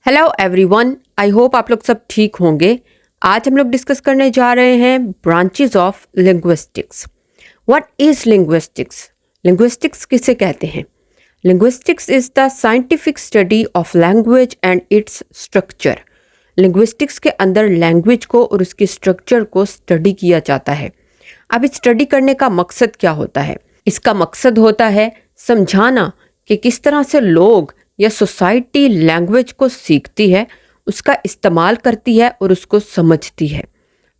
Hello everyone, I hope आप लोग सब ठीक होंगे। आज हम लोग डिस्कस करने जा रहे हैं branches of linguistics. What is linguistics? Linguistics किसे कहते हैं? Linguistics is the scientific study of language and its structure. Linguistics के अंदर लैंग्वेज को और उसकी स्ट्रक्चर को स्टडी किया जाता है। अब इस स्टडी करने का मकसद क्या होता है? इसका मकसद होता है समझाना कि किस तरह से लोग या सोसाइटी लैंग्वेज को सीखती है, उसका इस्तेमाल करती है और उसको समझती है।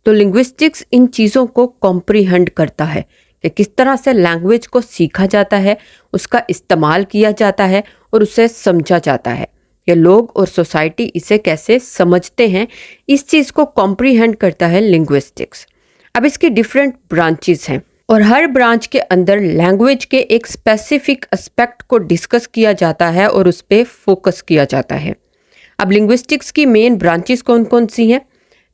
तो लिंग्विस्टिक्स इन चीज़ों को कॉम्प्रीहेंड करता है कि किस तरह से लैंग्वेज को सीखा जाता है, उसका इस्तेमाल किया जाता है और उसे समझा जाता है कि लोग और सोसाइटी इसे कैसे समझते हैं। इस चीज़ को कॉम्प्रीहेंड करता है लिंग्विस्टिक्स। अब इसकी डिफरेंट ब्रांचेस हैं और हर ब्रांच के अंदर लैंग्वेज के एक स्पेसिफिक एस्पेक्ट को डिस्कस किया जाता है और उस पर फोकस किया जाता है। अब लिंग्विस्टिक्स की मेन ब्रांचेस कौन कौन सी हैं?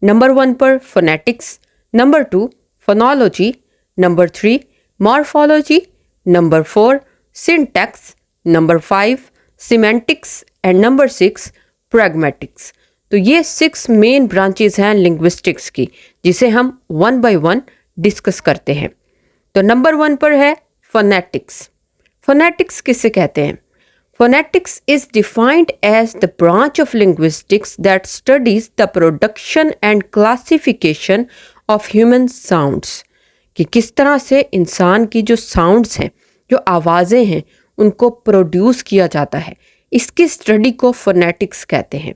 नंबर 1 पर phonetics, number 2 phonology, number 3 morphology, number 4 syntax, number 5 semantics and number 6 pragmatics. तो ये 6 मेन ब्रांचेस हैं लिंग्विस्टिक्स की, जिसे हम वन बाय वन डिस्कस करते हैं। तो नंबर 1 पर है फोनेटिक्स। फोनेटिक्स किसे कहते हैं? Phonetics is defined as the branch of linguistics that studies the production and classification of human sounds. कि किस तरह से इंसान की जो साउंड्स हैं, जो आवाज़ें हैं, उनको प्रोड्यूस किया जाता है, इसकी स्टडी को फोनेटिक्स कहते हैं।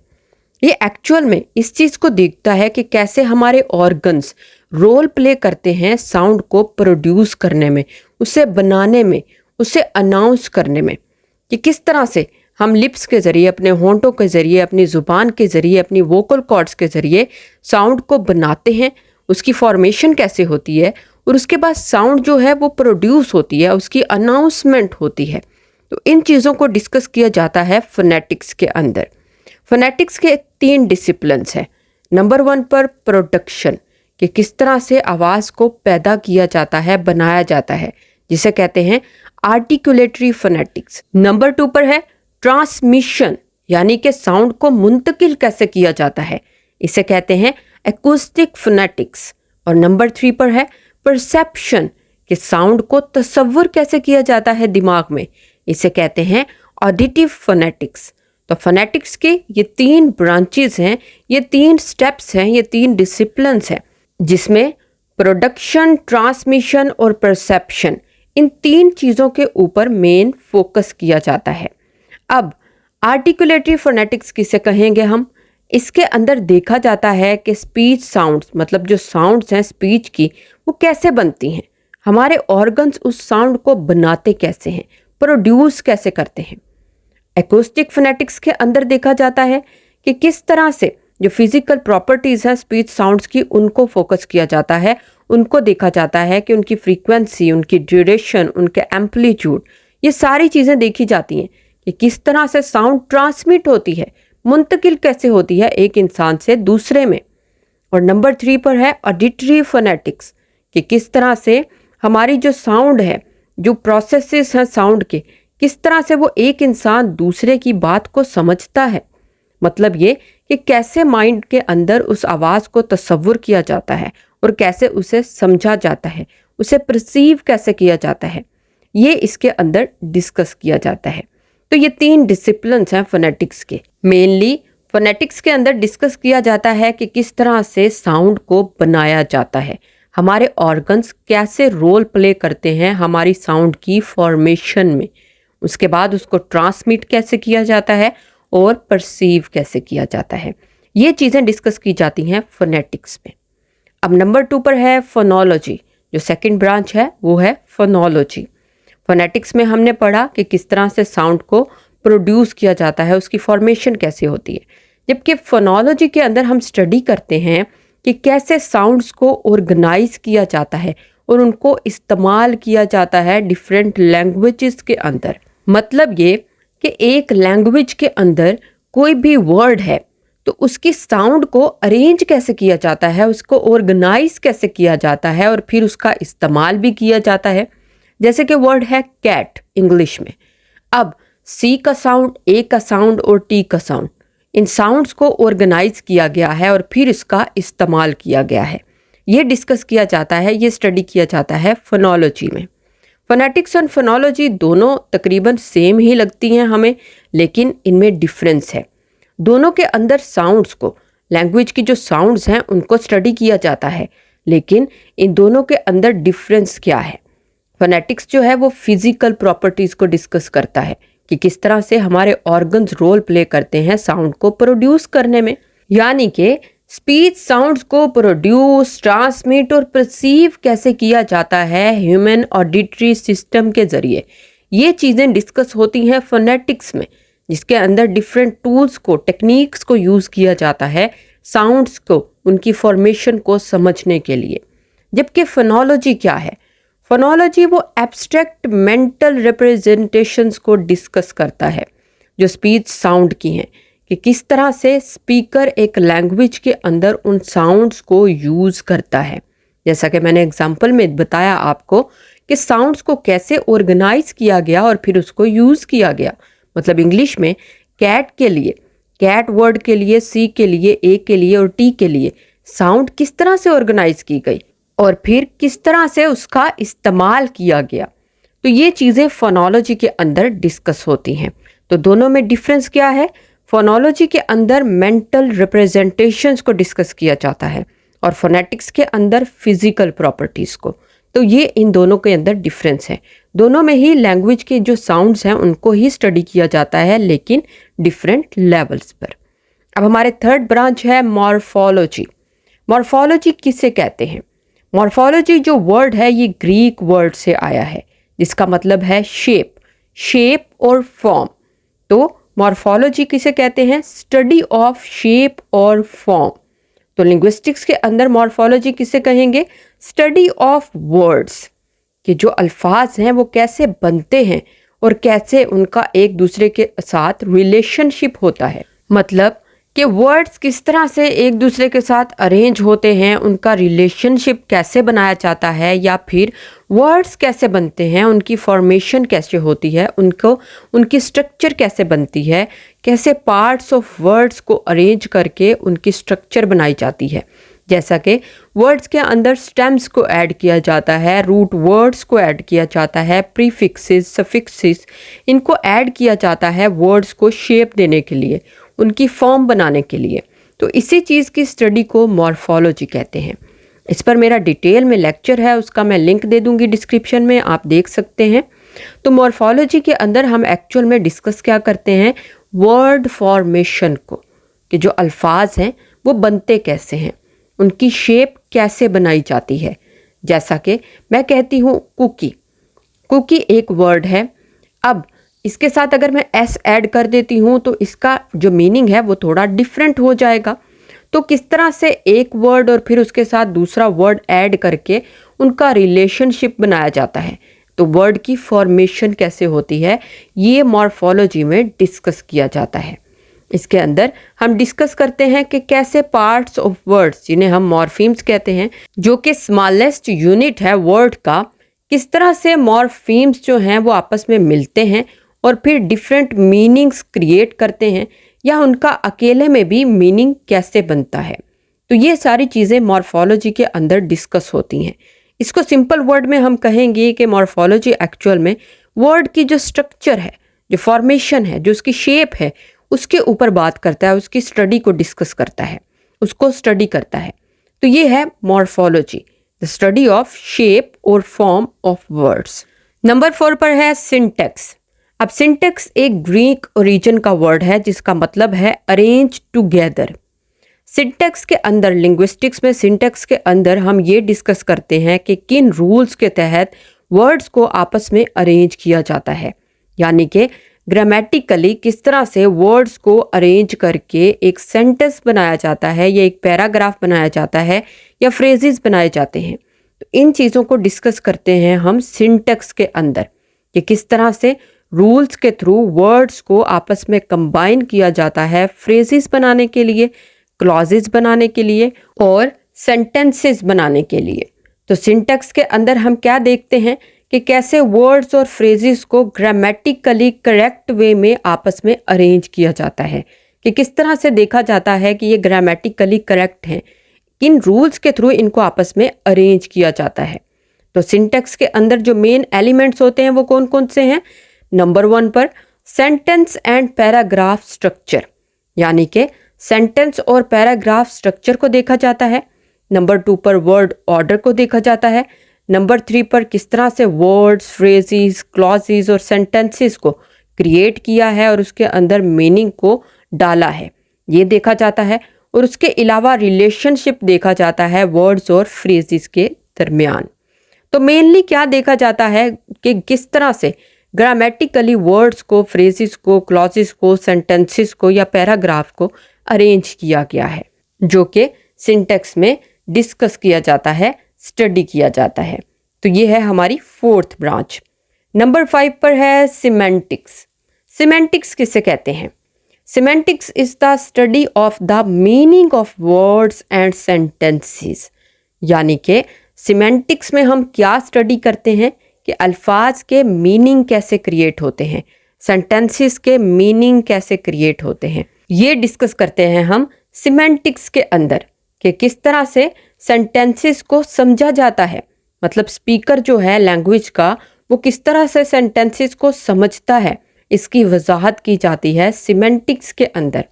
ये एक्चुअल में इस चीज़ को देखता है कि कैसे हमारे ऑर्गन्स रोल प्ले करते हैं साउंड को प्रोड्यूस करने में, उसे बनाने में, उसे अनाउंस करने में। कि किस तरह से हम लिप्स के ज़रिए, अपने होंठों के ज़रिए, अपनी ज़ुबान के ज़रिए, अपनी वोकल कॉर्ड्स के ज़रिए साउंड को बनाते हैं, उसकी फॉर्मेशन कैसे होती है और उसके बाद साउंड जो है वो प्रोड्यूस होती है, उसकी अनाउंसमेंट होती है। तो इन चीज़ों को डिस्कस किया जाता है फोनेटिक्स के अंदर। फोनेटिक्स के 3 डिसिप्लिन्स हैं। नंबर 1 पर प्रोडक्शन, कि किस तरह से आवाज़ को पैदा किया जाता है, बनाया जाता है, जिसे कहते हैं आर्टिकुलेटरी फोनेटिक्स। नंबर 2 पर है ट्रांसमिशन, यानी कि साउंड को मुंतकिल कैसे किया जाता है, इसे कहते हैं एकूस्टिक फोनेटिक्स। और नंबर 3 पर है परसेप्शन, कि साउंड को तसव्वुर कैसे किया जाता है दिमाग में, इसे कहते हैं ऑडिटिव फोनेटिक्स। तो फोनेटिक्स के ये 3 ब्रांचेस हैं, ये 3 स्टेप्स हैं, ये 3 डिसिप्लिन्स हैं, जिसमें प्रोडक्शन, ट्रांसमिशन और परसेप्शन, इन 3 चीज़ों के ऊपर मेन फोकस किया जाता है। अब आर्टिकुलेटरी फोनेटिक्स किसे कहेंगे हम? इसके अंदर देखा जाता है कि स्पीच साउंड्स, मतलब जो साउंड्स हैं स्पीच की, वो कैसे बनती हैं, हमारे ऑर्गन्स उस साउंड को बनाते कैसे हैं, प्रोड्यूस कैसे करते हैं। एकॉस्टिक फोनेटिक्स के अंदर देखा जाता है कि किस तरह से जो फिजिकल प्रॉपर्टीज़ हैं स्पीच साउंड्स की, उनको फोकस किया जाता है, उनको देखा जाता है कि उनकी फ्रीक्वेंसी, उनकी ड्यूरेशन, उनके एम्पलीट्यूड, ये सारी चीज़ें देखी जाती हैं कि किस तरह से साउंड ट्रांसमिट होती है, मुंतकिल कैसे होती है एक इंसान से दूसरे में। और नंबर 3 पर है ऑडिटरी फोनेटिक्स, कि किस तरह से हमारी जो साउंड है, जो प्रोसेसेस हैं साउंड के, किस तरह से वो एक इंसान दूसरे की बात को समझता है। मतलब ये कि कैसे माइंड के अंदर उस आवाज़ को तसव्वुर किया जाता है और कैसे उसे समझा जाता है, उसे परसीव कैसे किया जाता है, ये इसके अंदर डिस्कस किया जाता है। तो ये 3 डिसिप्लिन्स हैं फोनेटिक्स के। मेनली फोनेटिक्स के अंदर डिस्कस किया जाता है कि किस तरह से साउंड को बनाया जाता है, हमारे ऑर्गन्स कैसे रोल प्ले करते हैं हमारी साउंड की फॉर्मेशन में, उसके बाद उसको ट्रांसमिट कैसे किया जाता है और परसीव कैसे किया जाता है। ये चीज़ें डिस्कस की जाती हैं फोनेटिक्स में। अब नंबर 2 पर है फोनोलॉजी। जो सेकंड ब्रांच है वो है फोनोलॉजी। फोनेटिक्स में हमने पढ़ा कि किस तरह से साउंड को प्रोड्यूस किया जाता है, उसकी फॉर्मेशन कैसे होती है, जबकि फोनोलॉजी के अंदर हम स्टडी करते हैं कि कैसे साउंड्स को ऑर्गेनाइज किया जाता है और उनको इस्तेमाल किया जाता है डिफरेंट लैंग्वेजेस के अंदर। मतलब ये कि एक लैंग्वेज के अंदर कोई भी वर्ड है तो उसकी साउंड को अरेंज कैसे किया जाता है, उसको ऑर्गेनाइज कैसे किया जाता है और फिर उसका इस्तेमाल भी किया जाता है। जैसे कि वर्ड है कैट इंग्लिश में, अब सी का साउंड, ए का साउंड और टी का साउंड, इन साउंड्स को ऑर्गेनाइज किया गया है और फिर इसका इस्तेमाल किया गया है। ये डिस्कस किया जाता है, ये स्टडी किया जाता है फोनोलॉजी में। फोनेटिक्स और फोनोलॉजी दोनों तकरीबन सेम ही लगती हैं हमें, लेकिन इनमें डिफरेंस है। दोनों के अंदर साउंड्स को, लैंग्वेज की जो साउंड्स हैं उनको स्टडी किया जाता है, लेकिन इन दोनों के अंदर डिफरेंस क्या है। फोनेटिक्स जो है वो फिजिकल प्रॉपर्टीज़ को डिस्कस करता है कि किस तरह से हमारे ऑर्गन्स रोल प्ले करते हैं साउंड को प्रोड्यूस करने में, यानी कि स्पीच साउंड्स को प्रोड्यूस, ट्रांसमिट और परसीव कैसे किया जाता है ह्यूमन ऑडिटरी सिस्टम के ज़रिए। ये चीज़ें डिस्कस होती हैं फोनेटिक्स में, जिसके अंदर डिफरेंट टूल्स को, टेक्निक्स को यूज़ किया जाता है साउंड्स को, उनकी फॉर्मेशन को समझने के लिए। जबकि फोनोलॉजी क्या है? फोनोलॉजी वो एब्स्ट्रैक्ट मेंटल रिप्रेजेंटेशंस को डिस्कस करता है जो स्पीच साउंड की हैं, कि किस तरह से स्पीकर एक लैंग्वेज के अंदर उन साउंड्स को यूज़ करता है। जैसा कि मैंने एग्जांपल में बताया आपको कि साउंड्स को कैसे ऑर्गेनाइज किया गया और फिर उसको यूज़ किया गया। मतलब इंग्लिश में कैट के लिए, कैट वर्ड के लिए, सी के लिए, ए के लिए और टी के लिए साउंड किस तरह से ऑर्गेनाइज की गई और फिर किस तरह से उसका इस्तेमाल किया गया। तो ये चीज़ें फोनोलॉजी के अंदर डिस्कस होती हैं। तो दोनों में डिफरेंस क्या है? फोनोलॉजी के अंदर मेंटल रिप्रेजेंटेशंस को डिस्कस किया जाता है और फोनेटिक्स के अंदर फिजिकल प्रॉपर्टीज़ को। तो ये इन दोनों के अंदर डिफरेंस है। दोनों में ही लैंग्वेज के जो साउंड्स हैं उनको ही स्टडी किया जाता है, लेकिन डिफरेंट लेवल्स पर। अब हमारे थर्ड ब्रांच है मॉर्फोलॉजी। मॉर्फोलॉजी किसे कहते हैं? मॉर्फोलॉजी जो वर्ड है ये ग्रीक वर्ड से आया है, जिसका मतलब है शेप, शेप और फॉर्म। तो मॉर्फोलॉजी किसे कहते हैं? स्टडी ऑफ शेप और फॉर्म। तो लिंग्विस्टिक्स के अंदर मॉर्फोलॉजी किसे कहेंगे? स्टडी ऑफ वर्ड्स, कि जो अल्फाज हैं वो कैसे बनते हैं और कैसे उनका एक दूसरे के साथ रिलेशनशिप होता है। मतलब कि वर्ड्स किस तरह से एक दूसरे के साथ अरेंज होते हैं, उनका रिलेशनशिप कैसे बनाया जाता है, या फिर वर्ड्स कैसे बनते हैं, उनकी फॉर्मेशन कैसे होती है, उनकी स्ट्रक्चर कैसे बनती है, कैसे पार्ट्स ऑफ वर्ड्स को अरेंज करके उनकी स्ट्रक्चर बनाई जाती है। जैसा कि वर्ड्स के अंदर स्टेम्स को ऐड किया जाता है, रूट वर्ड्स को ऐड किया जाता है, प्रीफिक्सेस, सफिक्सेस, इनको ऐड किया जाता है वर्ड्स को शेप देने के लिए, उनकी फॉर्म बनाने के लिए। तो इसी चीज़ की स्टडी को मॉर्फोलॉजी कहते हैं। इस पर मेरा डिटेल में लेक्चर है, उसका मैं लिंक दे दूंगी डिस्क्रिप्शन में, आप देख सकते हैं। तो मॉर्फोलॉजी के अंदर हम एक्चुअल में डिस्कस क्या करते हैं? वर्ड फॉर्मेशन को, कि जो अल्फाज हैं वो बनते कैसे हैं, उनकी शेप कैसे बनाई जाती है। जैसा कि मैं कहती हूँ कुकी, कुकी एक वर्ड है। अब इसके साथ अगर मैं एस ऐड कर देती हूँ तो इसका जो मीनिंग है वो थोड़ा डिफरेंट हो जाएगा। तो किस तरह से एक वर्ड और फिर उसके साथ दूसरा वर्ड ऐड करके उनका रिलेशनशिप बनाया जाता है, तो वर्ड की फॉर्मेशन कैसे होती है, ये मॉर्फोलॉजी में डिस्कस किया जाता है। इसके अंदर हम डिस्कस करते हैं कि कैसे पार्ट्स ऑफ वर्ड्स, जिन्हें हम मॉर्फीम्स कहते हैं, जो कि स्मॉलेस्ट यूनिट है वर्ड का, किस तरह से मॉर्फीम्स जो हैं वो आपस में मिलते हैं और फिर डिफरेंट मीनिंग्स क्रिएट करते हैं, या उनका अकेले में भी मीनिंग कैसे बनता है। तो ये सारी चीज़ें मॉर्फोलॉजी के अंदर डिस्कस होती हैं। इसको सिंपल वर्ड में हम कहेंगे कि मॉर्फोलॉजी एक्चुअल में वर्ड की जो स्ट्रक्चर है, जो फॉर्मेशन है, जो उसकी शेप है, उसके ऊपर बात करता है, उसकी स्टडी को डिस्कस करता है, उसको स्टडी करता है। तो ये है morphology, the study of shape और फॉर्म ऑफ वर्ड्स। नंबर 4 पर है सिंटैक्स। अब सिंटैक्स एक ग्रीक ओरिजिन का वर्ड है जिसका मतलब है अरेंज टुगेदर। सिंटैक्स के अंदर, लिंग्विस्टिक्स में सिंटैक्स के अंदर हम ये डिस्कस करते हैं कि किन रूल्स के तहत वर्ड्स को आपस में अरेंज किया जाता है, यानी कि ग्रामेटिकली किस तरह से वर्ड्स को अरेंज करके एक सेंटेंस बनाया जाता है, या एक पैराग्राफ बनाया जाता है, या फ्रेजेस बनाए जाते हैं। तो इन चीज़ों को डिस्कस करते हैं हम सिंटैक्स के अंदर, कि किस तरह से रूल्स के थ्रू वर्ड्स को आपस में कंबाइन किया जाता है फ्रेजेस बनाने के लिए, क्लॉजेस बनाने के लिए और सेंटेंसेस बनाने के लिए। तो सिंटैक्स के अंदर हम क्या देखते हैं कि कैसे वर्ड्स और फ्रेजेस को ग्रामेटिकली करेक्ट वे में आपस में अरेंज किया जाता है, कि किस तरह से देखा जाता है कि ये ग्रामेटिकली करेक्ट हैं, किन रूल्स के थ्रू इनको आपस में अरेंज किया जाता है। तो सिंटेक्स के अंदर जो मेन एलिमेंट्स होते हैं वो कौन कौन से हैं? नंबर 1 पर सेंटेंस एंड पैराग्राफ स्ट्रक्चर, यानी कि सेंटेंस और पैराग्राफ स्ट्रक्चर को देखा जाता है। नंबर 2 पर वर्ड ऑर्डर को देखा जाता है। नंबर 3 पर किस तरह से वर्ड्स, फ्रेजेस, क्लॉजेस और सेंटेंसेस को क्रिएट किया है और उसके अंदर मीनिंग को डाला है, ये देखा जाता है। और उसके अलावा रिलेशनशिप देखा जाता है वर्ड्स और फ्रेजेस के दरमियान। तो मेनली क्या देखा जाता है कि किस तरह से ग्रामेटिकली वर्ड्स को, फ्रेजेस को, क्लॉजेस को, सेंटेंसेस को या पैराग्राफ को अरेंज किया गया है, जो कि सिंटेक्स में डिस्कस किया जाता है, स्टडी किया जाता है। तो ये है हमारी 4th ब्रांच। नंबर 5 पर है सिमेंटिक्स। सिमेंटिक्स किसे कहते हैं? Semantics is the study of the meaning of words and sentences, यानी कि सिमेंटिक्स में हम क्या स्टडी करते हैं कि अल्फाज के मीनिंग कैसे क्रिएट होते हैं, सेंटेंसेस के मीनिंग कैसे क्रिएट होते हैं, ये डिस्कस करते हैं हम सिमेंटिक्स के अंदर कि किस तरह से सेंटेंसेस को समझा जाता है। मतलब स्पीकर जो है लैंग्वेज का, वो किस तरह से सेंटेंसेस को समझता है, इसकी वजाहत की जाती है सिमेंटिक्स के अंदर।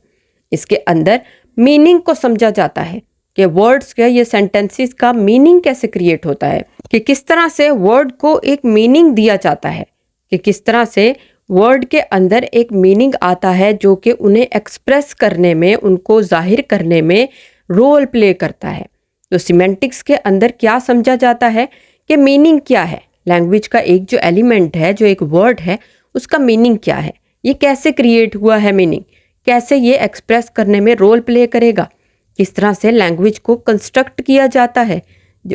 इसके अंदर मीनिंग को समझा जाता है कि वर्ड्स के, ये सेंटेंसेस का मीनिंग कैसे क्रिएट होता है, कि किस तरह से वर्ड को एक मीनिंग दिया जाता है, कि किस तरह से वर्ड के अंदर एक मीनिंग आता है जो कि उन्हें एक्सप्रेस करने में, उनको जाहिर करने में रोल प्ले करता है। तो सिमेंटिक्स के अंदर क्या समझा जाता है कि मीनिंग क्या है, लैंग्वेज का एक जो एलिमेंट है, जो एक वर्ड है, उसका मीनिंग क्या है, ये कैसे क्रिएट हुआ है मीनिंग, कैसे ये एक्सप्रेस करने में रोल प्ले करेगा, किस तरह से लैंग्वेज को कंस्ट्रक्ट किया जाता है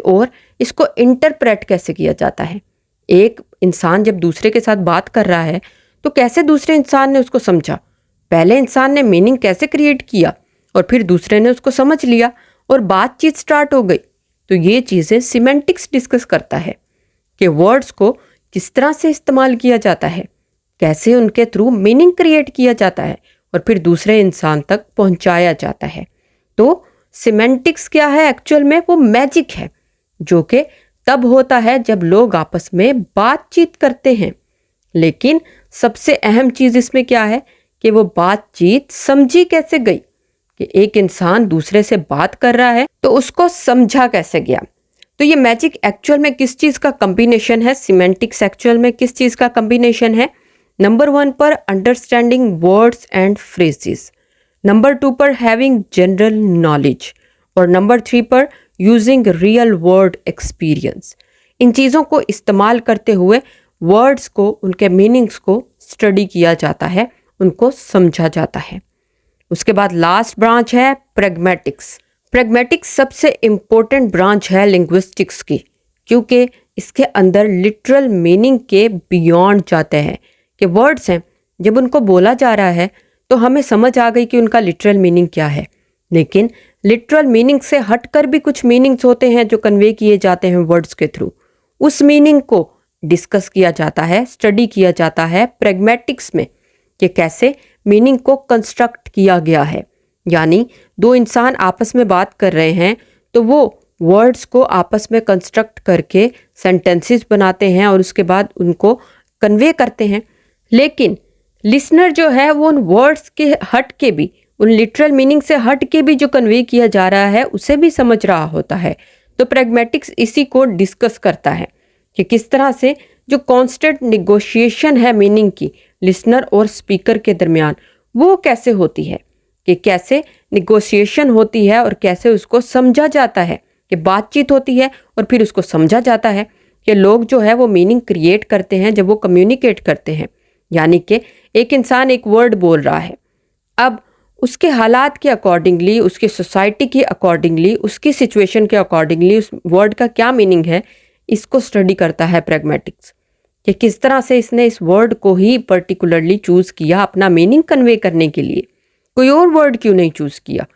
और इसको इंटरप्रेट कैसे किया जाता है। एक इंसान जब दूसरे के साथ बात कर रहा है तो कैसे दूसरे इंसान ने उसको समझा, पहले इंसान ने मीनिंग कैसे क्रिएट किया और फिर दूसरे ने उसको समझ लिया और बातचीत स्टार्ट हो गई। तो ये चीज़ें सिमेंटिक्स डिस्कस करता है कि वर्ड्स को किस तरह से इस्तेमाल किया जाता है, कैसे उनके थ्रू मीनिंग क्रिएट किया जाता है और फिर दूसरे इंसान तक पहुंचाया जाता है। तो सिमेंटिक्स क्या है एक्चुअल में? वो मैजिक है जो कि तब होता है जब लोग आपस में बातचीत करते हैं। लेकिन सबसे अहम चीज़ इसमें क्या है कि वो बातचीत समझी कैसे गई, कि एक इंसान दूसरे से बात कर रहा है तो उसको समझा कैसे गया। तो ये मैजिक एक्चुअल में किस चीज़ का कॉम्बिनेशन है? सिमेंटिक्स एक्चुअल में किस चीज़ का कॉम्बिनेशन है? नंबर 1 पर understanding words and phrases, number 2 पर हैविंग जनरल नॉलेज और नंबर 3 पर यूजिंग रियल वर्ड एक्सपीरियंस। इन चीज़ों को इस्तेमाल करते हुए वर्ड्स को, उनके मीनिंग्स को स्टडी किया जाता है, उनको समझा जाता है। उसके बाद लास्ट ब्रांच है प्रैग्मेटिक्स। प्रैग्मेटिक्स सबसे इम्पोर्टेंट ब्रांच है लिंग्विस्टिक्स की, क्योंकि इसके अंदर लिटरल मीनिंग के बियॉन्ड जाते हैं कि वर्ड्स हैं, जब उनको बोला जा रहा है तो हमें समझ आ गई कि उनका लिटरल मीनिंग क्या है, लेकिन लिटरल मीनिंग से हटकर भी कुछ मीनिंग्स होते हैं जो कन्वे किए जाते हैं वर्ड्स के थ्रू। उस मीनिंग को डिस्कस किया जाता है, स्टडी किया जाता है प्रैग्मेटिक्स में कि कैसे मीनिंग को कंस्ट्रक्ट किया गया है। यानी दो इंसान आपस में बात कर रहे हैं तो वो वर्ड्स को आपस में कंस्ट्रक्ट करके सेंटेंसेस बनाते हैं और उसके बाद उनको कन्वे करते हैं। लेकिन लिसनर जो है वो उन वर्ड्स के हट के भी, उन लिटरल मीनिंग से हट के भी जो कन्वे किया जा रहा है उसे भी समझ रहा होता है। तो प्रैग्मेटिक्स इसी को डिस्कस करता है कि किस तरह से जो कॉन्स्टेंट निगोशिएशन है मीनिंग की लिसनर और स्पीकर के दरमियान, वो कैसे होती है, कि कैसे निगोशिएशन होती है और कैसे उसको समझा जाता है, कि बातचीत होती है और फिर उसको समझा जाता है कि लोग जो है वो मीनिंग क्रिएट करते हैं जब वो कम्युनिकेट करते हैं। यानी कि एक इंसान एक वर्ड बोल रहा है, अब उसके हालात के अकॉर्डिंगली, उसकी सोसाइटी के अकॉर्डिंगली, उसकी सिचुएशन के अकॉर्डिंगली उस वर्ड का क्या मीनिंग है, इसको स्टडी करता है प्रैग्मेटिक्स, कि किस तरह से इसने इस वर्ड को ही पर्टिकुलरली चूज़ किया अपना मीनिंग कन्वे करने के लिए, कोई और वर्ड क्यों नहीं चूज़ किया।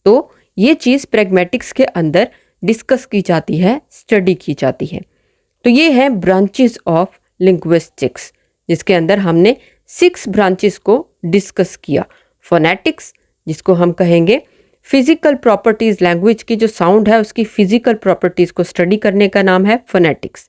तो ये चीज़ प्रैग्मेटिक्स के अंदर डिस्कस की जाती है, स्टडी की जाती है। तो ये है ब्रांचेस ऑफ लिंग्विस्टिक्स, जिसके अंदर हमने 6 ब्रांचेस को डिस्कस किया। फोनेटिक्स, जिसको हम कहेंगे फिजिकल प्रॉपर्टीज। लैंग्वेज की जो साउंड है उसकी फिजिकल प्रॉपर्टीज को स्टडी करने का नाम है फोनेटिक्स।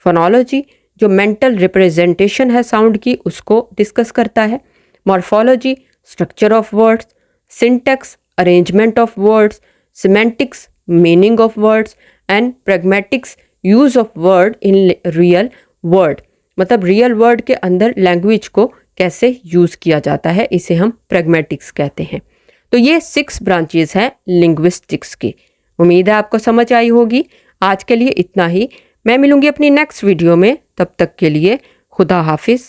फोनोलॉजी जो मेंटल रिप्रेजेंटेशन है साउंड की उसको डिस्कस करता है। Morphology structure of words. Syntax arrangement of words. Semantics meaning of words and pragmatics use of word in real word, मतलब रियल वर्ड के अंदर लैंग्वेज को कैसे यूज किया जाता है, इसे हम प्रैग्मेटिक्स कहते हैं। तो ये 6 ब्रांचेस हैं लिंग्विस्टिक्स की। उम्मीद है आपको समझ आई होगी। आज के लिए इतना ही। मैं मिलूंगी अपनी नेक्स्ट वीडियो में, तब तक के लिए खुदा हाफिज।